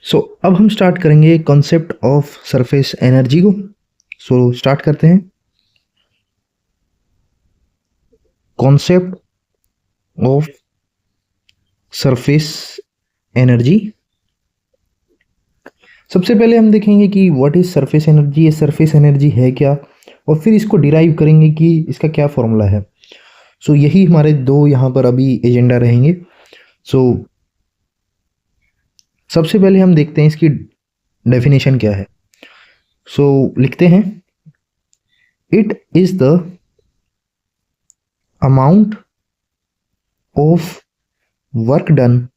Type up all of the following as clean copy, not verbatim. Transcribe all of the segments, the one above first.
अब हम स्टार्ट करेंगे कॉन्सेप्ट ऑफ सरफेस एनर्जी को। स्टार्ट करते हैं। Concept of surface energy. सबसे पहले हम देखेंगे कि व्हाट इज सरफेस एनर्जी, ये सरफेस एनर्जी है क्या, और फिर इसको डिराइव करेंगे कि इसका क्या फॉर्मूला है। यही हमारे दो यहाँ पर अभी एजेंडा रहेंगे। सबसे पहले हम देखते हैं इसकी डेफिनेशन क्या है। लिखते हैं, it is the amount of work done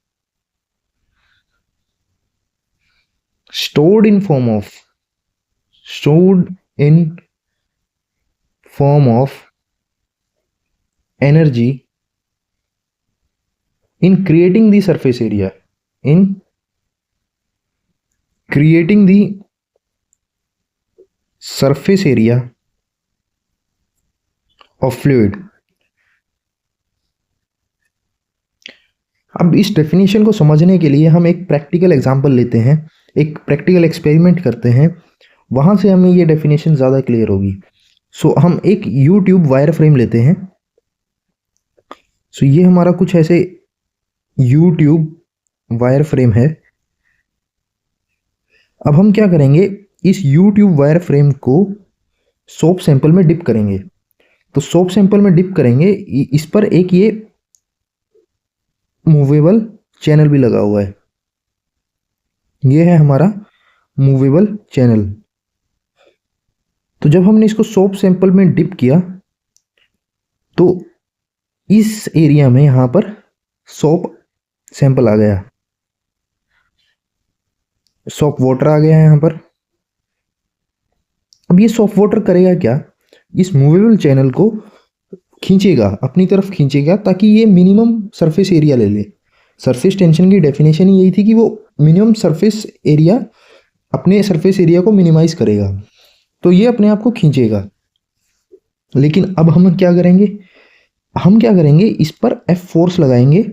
stored in form of energy in creating the surface area of fluid। अब इस डेफिनेशन को समझने के लिए हम एक प्रैक्टिकल एग्जांपल लेते हैं, एक प्रैक्टिकल एक्सपेरिमेंट करते हैं, वहां से हमें ये डेफिनेशन ज़्यादा क्लियर होगी। हम एक यूट्यूब वायर फ्रेम लेते हैं। ये हमारा कुछ ऐसे यूट्यूब वायर फ्रेम है। अब हम क्या करेंगे, इस यूट्यूब वायर फ्रेम को सोप सैंपल में डिप करेंगे। सोप सैंपल में डिप करेंगे, इस पर एक ये मूवेबल चैनल भी लगा हुआ है। ये है हमारा मूवेबल चैनल। जब हमने इसको सोप सैंपल में डिप किया तो इस एरिया में यहां पर सोप सैंपल आ गया, सोप वाटर आ गया है यहां पर। अब ये सोप वाटर करेगा क्या, इस मूवेबल चैनल को खींचेगा, अपनी तरफ खींचेगा, ताकि ये मिनिमम सरफेस एरिया ले ले। सरफेस टेंशन की डेफिनेशन ही यही थी कि वो मिनिमम सरफेस एरिया, अपने सरफेस एरिया को मिनिमाइज करेगा, तो ये अपने आप को खींचेगा। लेकिन अब हम क्या करेंगे, इस पर एफ फोर्स लगाएंगे।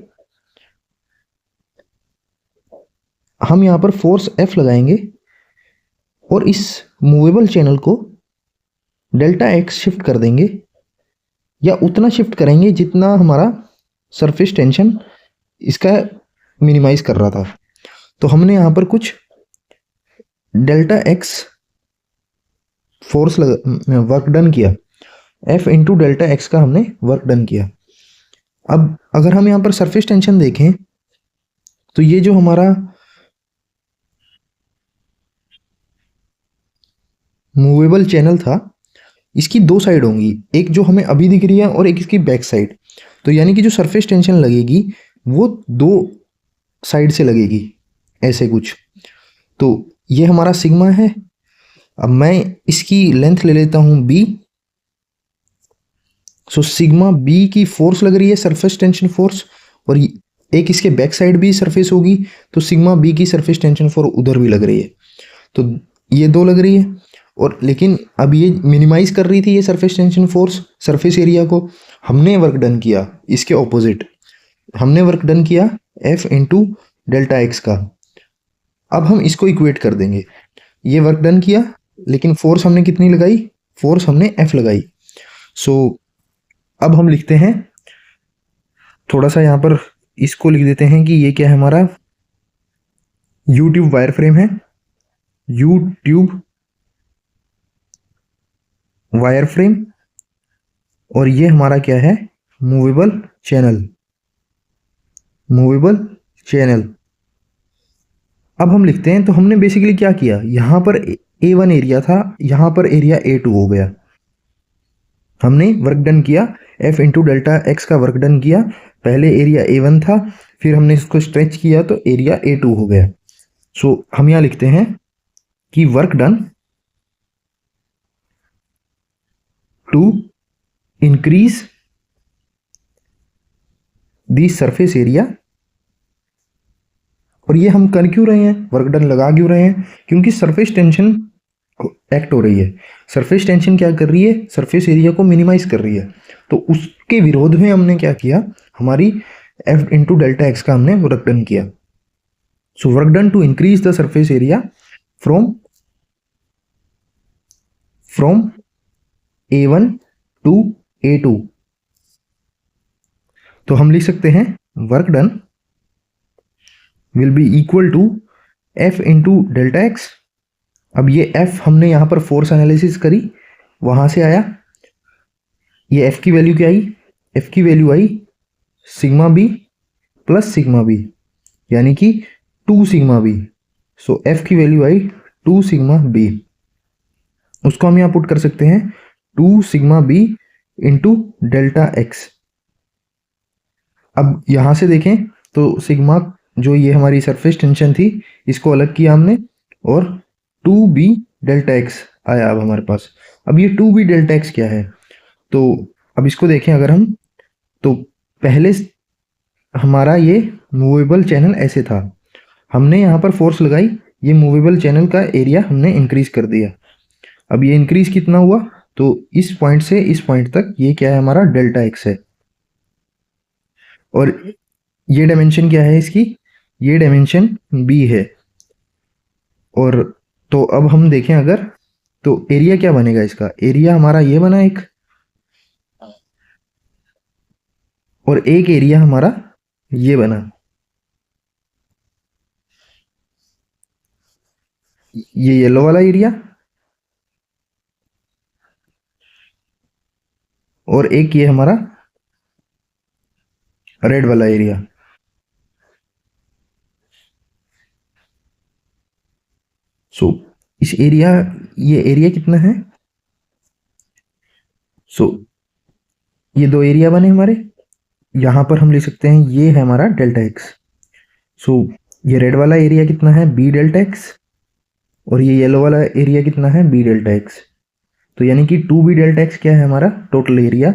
हम यहां पर फोर्स एफ लगाएंगे और इस मूवेबल चैनल को डेल्टा एक्स शिफ्ट कर देंगे, या उतना शिफ्ट करेंगे जितना हमारा सरफेस टेंशन इसका मिनिमाइज कर रहा था। तो हमने यहां पर कुछ delta x force work done किया, एफ इंटू डेल्टा एक्स का हमने वर्क डन किया। अब अगर हम यहां पर सरफेस टेंशन देखें तो ये जो हमारा मूवेबल चैनल था, इसकी दो साइड होंगी, एक जो हमें अभी दिख रही है और एक इसकी बैक साइड। तो यानी कि जो सरफेस टेंशन लगेगी वो दो साइड से लगेगी, ऐसे कुछ। तो ये हमारा सिग्मा है। अब मैं इसकी लेंथ ले लेता हूं बी। सिग्मा बी की फोर्स लग रही है, सरफेस टेंशन फोर्स, और एक इसके बैक साइड भी सरफेस होगी, तो सिग्मा बी की सरफेस टेंशन फोर्स उधर भी लग रही है। तो ये दो लग रही है, और लेकिन अब ये मिनिमाइज कर रही थी ये surface tension force surface area को। हमने वर्क डन किया इसके ऑपोजिट, हमने वर्क डन किया एफ इंटू डेल्टा एक्स का। अब हम इसको इक्वेट कर देंगे, ये वर्क डन किया, लेकिन फोर्स हमने कितनी लगाई, फोर्स हमने एफ लगाई। अब हम लिखते हैं, थोड़ा सा यहां पर इसको लिख देते हैं कि ये क्या है, हमारा यूट्यूब वायर फ्रेम है, यूट्यूब वायर फ्रेम, और ये हमारा क्या है, मूवेबल चैनल, मूवेबल चैनल। अब हम लिखते हैं, तो हमने बेसिकली क्या किया, यहां पर A1 एरिया था, यहां पर एरिया A2 हो गया। हमने वर्क डन किया, F इंटू डेल्टा एक्स का वर्क डन किया। पहले एरिया A1 था, फिर हमने इसको स्ट्रेच किया तो एरिया A2 हो गया। हम यहां लिखते हैं कि work done to increase the surface area. और ये हम कर क्यों रहे हैं, वर्क डन लगा क्यों रहे हैं, क्योंकि सरफेस टेंशन एक्ट हो रही है। सरफेस टेंशन क्या कर रही है, सरफेस एरिया को मिनिमाइज कर रही है। तो उसके विरोध में हमने क्या किया, हमारी एफ इंटू डेल्टा एक्स का हमने वर्क डन किया। So work done to increase the surface area from A1 to A2. तो हम लिख सकते हैं work done will be equal to F into delta x. अब ये F हमने यहाँ पर फोर्स एनालिसिस करी, वहाँ से आया, ये F की वैल्यू क्या आई? F की वैल्यू आई sigma b plus sigma b, यानी कि 2 सिग्मा बी। सो F की वैल्यू आई 2 सिग्मा बी। उसको हम यहाँ पुट कर सकते हैं 2 sigma b into delta x. अब यहाँ से देखें तो सिग्मा जो ये हमारी सरफेस टेंशन थी इसको अलग किया हमने और 2b डेल्टा एक्स आया अब हमारे पास। अब ये 2b डेल्टा एक्स क्या है? तो अब इसको देखें अगर हम, तो पहले हमारा ये मूवेबल चैनल ऐसे था, हमने यहाँ पर फोर्स लगाई, ये मूवेबल चैनल का एरिया हमने इंक्रीज कर दिया। अब ये इंक्रीज कितना हुआ? तो इस पॉइंट से इस पॉइंट तक ये क्या है? हमारा डेल्टा एक्स है। और ये डायमेंशन क्या है इसकी? ये डायमेंशन b है। और तो अब हम देखें अगर, तो एरिया क्या बनेगा इसका? एरिया हमारा ये बना एक, और एक एरिया हमारा ये बना, ये येलो वाला एरिया, और एक ये हमारा रेड वाला एरिया। सो इस एरिया, ये एरिया कितना है? सो ये दो एरिया बने हमारे, यहां पर हम लिख सकते हैं ये है हमारा डेल्टा एक्स। सो ये रेड वाला एरिया कितना है? बी डेल्टा एक्स, और ये येलो वाला एरिया कितना है? B delta x. तो यानी कि 2b डेल्टा एक्स क्या है? हमारा total area,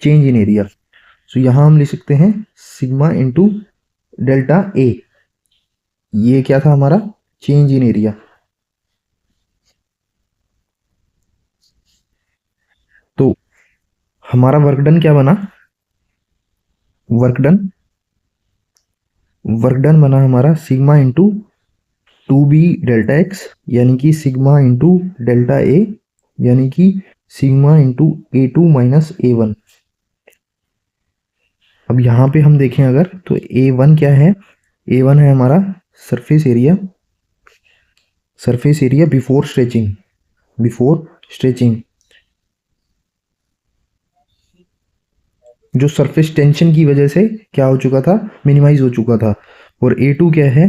change in area. So यहां हम लिख सकते हैं सिग्मा इंटू डेल्टा ए, ये क्या था हमारा? Change in area. तो हमारा वर्क डन क्या बना? वर्क डन बना हमारा sigma into 2b delta x, यानी कि सिग्मा इंटू डेल्टा ए, यानी कि sigma into A2 minus A1। अब यहाँ पे हम देखें अगर, तो A1 क्या है? A1 है हमारा सरफेस एरिया, बिफोर स्ट्रेचिंग, जो सरफेस टेंशन की वजह से क्या हो चुका था? मिनिमाइज हो चुका था। और A2 क्या है?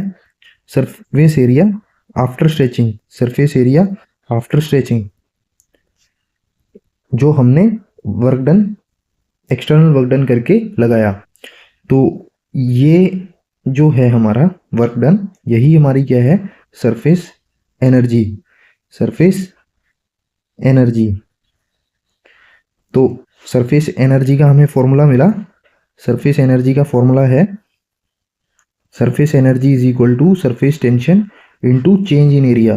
सरफेस एरिया आफ्टर स्ट्रेचिंग, जो हमने work done, external work done करके लगाया। तो ये जो है हमारा वर्क डन, यही हमारी क्या है? Surface energy. तो सरफेस एनर्जी का हमें फॉर्मूला मिला। सरफेस एनर्जी का फॉर्मूला है surface energy is equal to surface tension into change in area.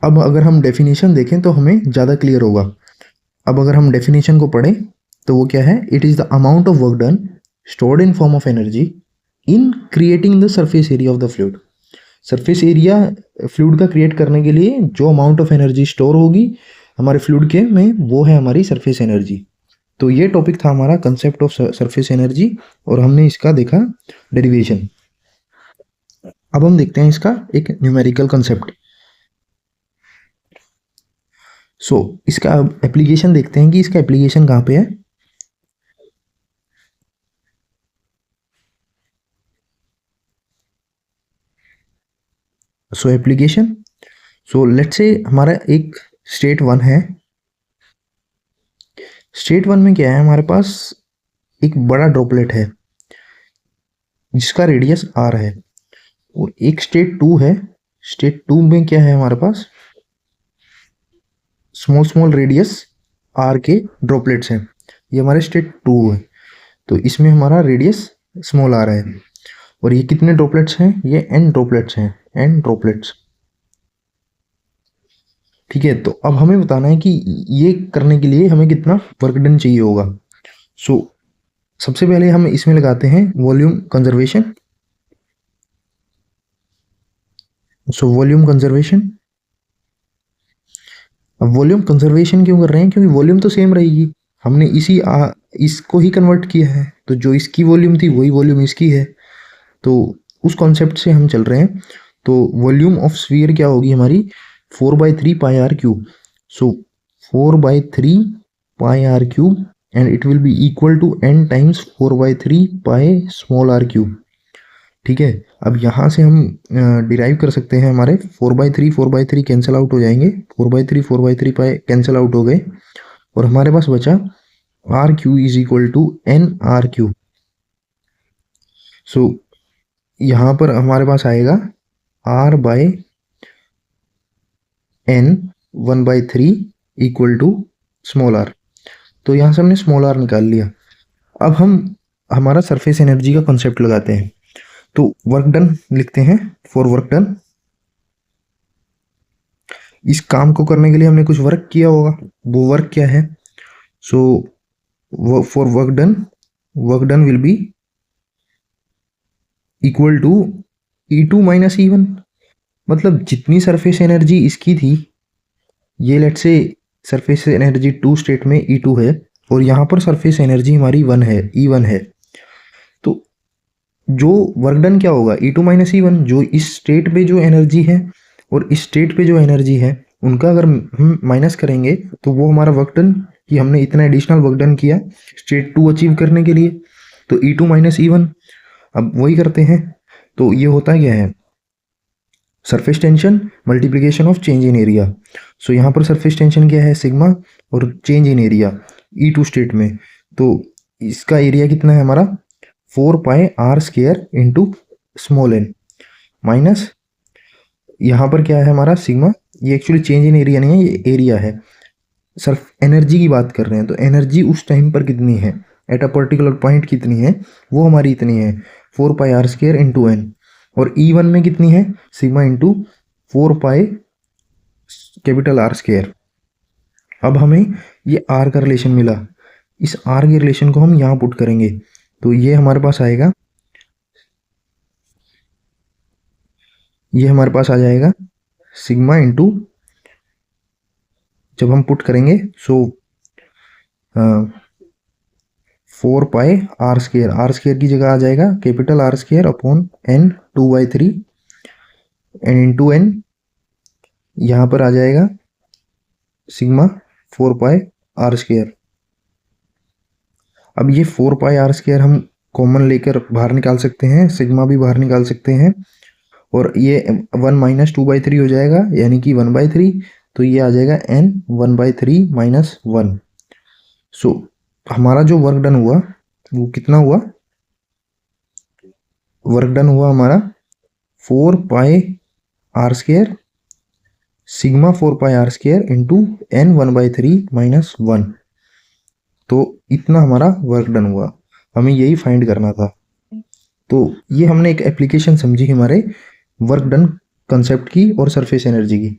अब अगर हम डेफिनेशन देखें तो हमें ज़्यादा क्लियर होगा। अब अगर हम डेफिनेशन को पढ़ें तो वो क्या है? It is the amount of work done stored in form of energy in creating the surface area of the fluid. Surface area fluid का क्रिएट करने के लिए जो अमाउंट ऑफ एनर्जी स्टोर होगी हमारे फ्लूइड के में, वो है हमारी सरफेस एनर्जी। तो ये टॉपिक था हमारा कंसेप्ट ऑफ सरफेस एनर्जी, और हमने इसका देखा डेरिवेशन। अब हम देखते हैं इसका एक न्यूमेरिकल कंसेप्ट। सो इसका एप्लीकेशन देखते हैं कि इसका एप्लीकेशन कहाँ पे है। सो एप्लीकेशन, सो लेट्स से हमारा एक स्टेट 1 है। स्टेट 1 में क्या है? हमारे पास एक बड़ा ड्रॉपलेट है जिसका रेडियस r है, और एक स्टेट 2 है। स्टेट 2 में क्या है? हमारे पास स्मॉल रेडियस r के ड्रॉपलेट्स हैं। ये हमारे स्टेट 2 है, तो इसमें हमारा रेडियस स्मॉल r है। और ये कितने ड्रॉपलेट्स हैं? ये n ड्रॉपलेट्स हैं, n ड्रॉपलेट्स। ठीक है, तो अब हमें बताना है कि ये करने के लिए हमें कितना वर्क डन चाहिए होगा। सो सबसे पहले हम इसमें लगाते हैं volume conservation. So volume conservation, अब वॉल्यूम कंजर्वेशन क्यों कर रहे हैं, क्योंकि वॉल्यूम तो सेम रहेगी, हमने इसको ही कन्वर्ट किया है, तो जो इसकी वॉल्यूम थी वही वॉल्यूम इसकी है, तो उस कॉन्सेप्ट से हम चल रहे हैं। तो वॉल्यूम ऑफ स्फीयर क्या होगी हमारी, 4/3 pi r cube. So 4/3 pi r cube and it will be equal to n times 4/3 pi small r cube. ठीक है, अब यहाँ से हम डिराइव कर सकते हैं, हमारे 4/3 कैंसिल आउट हो जाएंगे, 4/3 पाई कैंसिल आउट हो गए, और हमारे पास बचा r q is equal to n r q. So यहाँ पर हमारे पास आएगा r by n 1/3 equal to small r. तो यहाँ से हमने स्मॉल आर निकाल लिया। अब हम हमारा सरफेस एनर्जी का कॉन्सेप्ट लगाते हैं। तो वर्क डन लिखते हैं, फॉर वर्क डन, इस काम को करने के लिए हमने कुछ वर्क किया होगा, वो वर्क क्या है। So for work done will be equal to E2 minus E1। मतलब जितनी सरफेस एनर्जी इसकी थी, ये लेट से सरफेस एनर्जी 2 स्टेट में E2 है, और यहाँ पर सरफेस एनर्जी हमारी 1 है, E1 है। तो जो वर्क डन क्या होगा, E2 माइनस E1, जो इस स्टेट पे जो एनर्जी है और इस स्टेट पे जो एनर्जी है उनका अगर हम माइनस करेंगे तो वो हमारा वर्क डन, कि हमने इतना एडिशनल वर्क डन किया स्टेट 2 अचीव करने के लिए, तो E2 माइनस E1। अब वही करते हैं, तो ये होता क्या है, surface tension multiplication of change in area. So यहाँ पर सरफेस टेंशन क्या है, सिग्मा, और change in area E2 state में, तो इसका एरिया कितना है हमारा 4 pi r square into small n, minus यहाँ पर क्या है हमारा सिग्मा, ये एक्चुअली चेंज इन एरिया नहीं है, ये एरिया है। सिर्फ एनर्जी की बात कर रहे हैं, तो एनर्जी उस टाइम पर कितनी है, एट अ पर्टिकुलर पॉइंट कितनी है, वो हमारी इतनी है 4 pi r square into N, और E1 में कितनी है, sigma into 4 pi capital R square. अब हमें ये आर का रिलेशन मिला, इस आर के रिलेशन को हम यहाँ पुट करेंगे, तो ये हमारे पास आएगा, ये हमारे पास आ जाएगा सिग्मा इंटू, जब हम पुट करेंगे सो 4 पाई आर स्क्वायर की जगह आ जाएगा capital R square upon n 2/3 n into n, यहाँ पर आ जाएगा सिग्मा 4 पाई आर स्क्वायर। अब ये 4 पाई आर स्क्वायर हम कॉमन लेकर बाहर निकाल सकते हैं, सिग्मा भी बाहर निकाल सकते हैं, और ये 1 माइनस 2/3 हो जाएगा, यानी कि 1/3, तो ये आ जाएगा n 1/3 माइनस 1। सो हमारा जो वर्क डन हुआ वो कितना हुआ, वर्क डन हुआ हमारा 4 pi r square sigma 4 pi r square into n 1/3 minus 1। तो इतना हमारा वर्क डन हुआ, हमें यही फाइंड करना था। तो ये हमने एक एप्लीकेशन समझी हमारे वर्क डन कंसेप्ट की और सरफेस एनर्जी की।